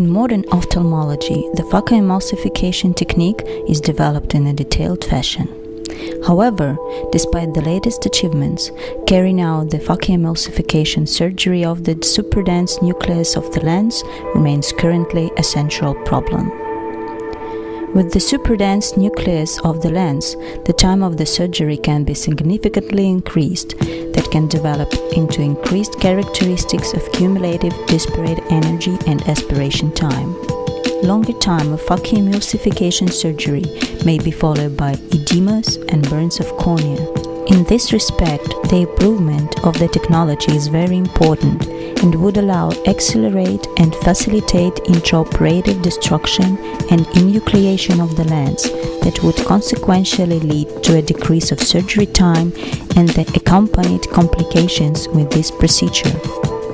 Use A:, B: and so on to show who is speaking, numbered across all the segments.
A: In modern ophthalmology, the phacoemulsification technique is developed in a detailed fashion. However, despite the latest achievements, carrying out the phacoemulsification surgery of the superdense nucleus of the lens remains currently a central problem. With the superdense nucleus of the lens, the time of the surgery can be significantly increased, that can develop into increased characteristics of cumulative disparate energy and aspiration time. Longer time of phacoemulsification surgery may be followed by edemas and burns of cornea. In this respect, the improvement of the technology is very important and would allow accelerate and facilitate intraoperative destruction and enucleation of the lens that would consequentially lead to a decrease of surgery time and the accompanied complications with this procedure.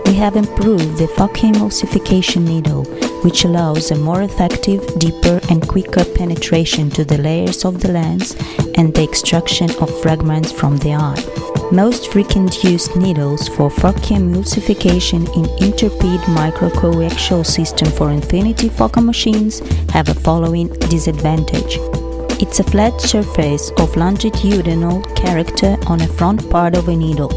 A: We have improved the phacoemulsification needle, which allows a more effective, deeper and quicker penetration to the layers of the lens and the extraction of fragments from the eye. Most frequent used needles for phacoemulsification in interped microcoaxial system for infinity phaco machines have a following disadvantage. It's a flat surface of longitudinal character on a front part of a needle,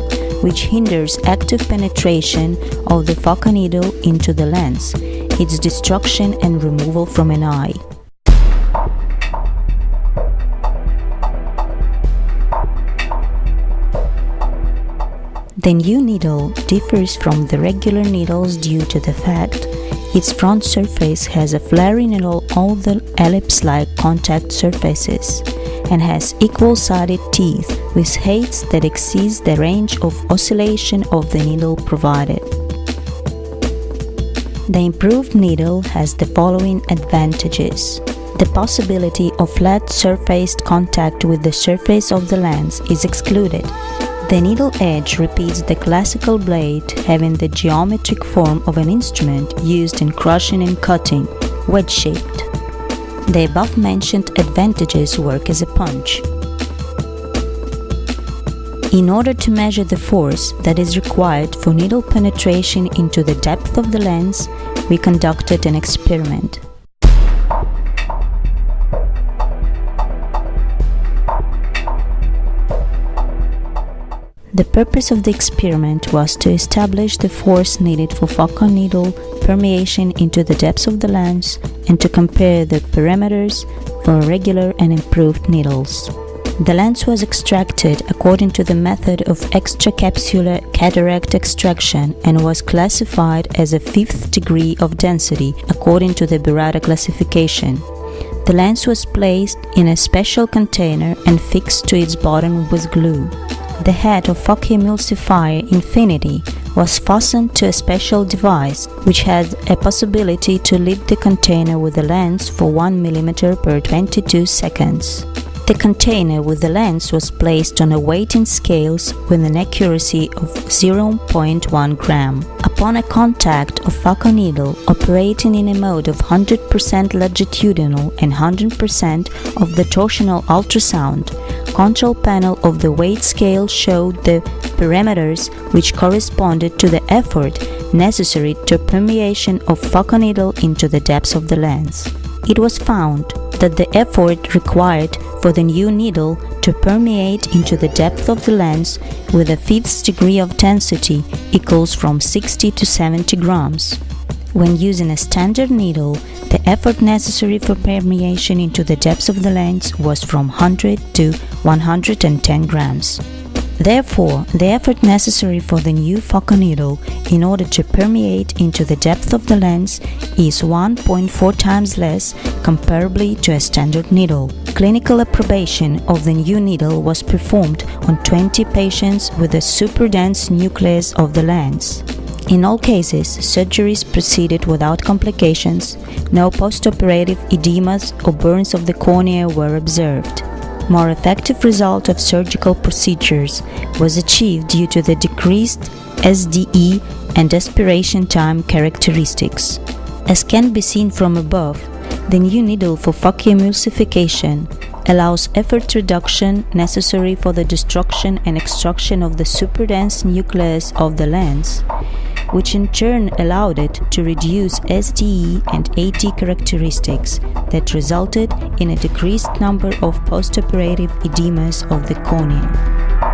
A: which hinders active penetration of the phaco needle into the lens, its destruction and removal from an eye. The new needle differs from the regular needles due to the fact its front surface has a flaring along all the ellipse-like contact surfaces and has equal-sided teeth with heights that exceeds the range of oscillation of the needle provided. The improved needle has the following advantages. The possibility of flat surfaced contact with the surface of the lens is excluded. The needle edge repeats the classical blade, having the geometric form of an instrument used in crushing and cutting, wedge-shaped. The above-mentioned advantages work as a punch. In order to measure the force that is required for needle penetration into the depth of the lens, we conducted an experiment. The purpose of the experiment was to establish the force needed for phaco needle permeation into the depths of the lens and to compare the parameters for regular and improved needles. The lens was extracted according to the method of extracapsular cataract extraction and was classified as a 5th degree of density according to the Burrata classification. The lens was placed in a special container and fixed to its bottom with glue. The head of phacoemulsifier Infinity was fastened to a special device which had a possibility to lift the container with the lens for 1 mm per 22 seconds. The container with the lens was placed on a weighting scales with an accuracy of 0.1 gram. Upon a contact of phaco needle operating in a mode of 100% longitudinal and 100% of the torsional ultrasound, control panel of the weight scale showed the parameters which corresponded to the effort necessary to permeation of phaco needle into the depths of the lens. It was found that the effort required for the new needle to permeate into the depth of the lens with a 5th degree of density equals from 60 to 70 grams. When using a standard needle, the effort necessary for permeation into the depths of the lens was from 100 to 110 grams. Therefore, the effort necessary for the new phaco needle in order to permeate into the depth of the lens is 1.4 times less comparably to a standard needle. Clinical approbation of the new needle was performed on 20 patients with a superdense nucleus of the lens. In all cases, surgeries proceeded without complications. No postoperative edemas or burns of the cornea were observed. More effective result of surgical procedures was achieved due to the decreased SDE and aspiration time characteristics. As can be seen from above, the new needle for phacoemulsification allows effort reduction necessary for the destruction and extraction of the superdense nucleus of the lens, which in turn allowed it to reduce STE and AT characteristics that resulted in a decreased number of postoperative edemas of the cornea.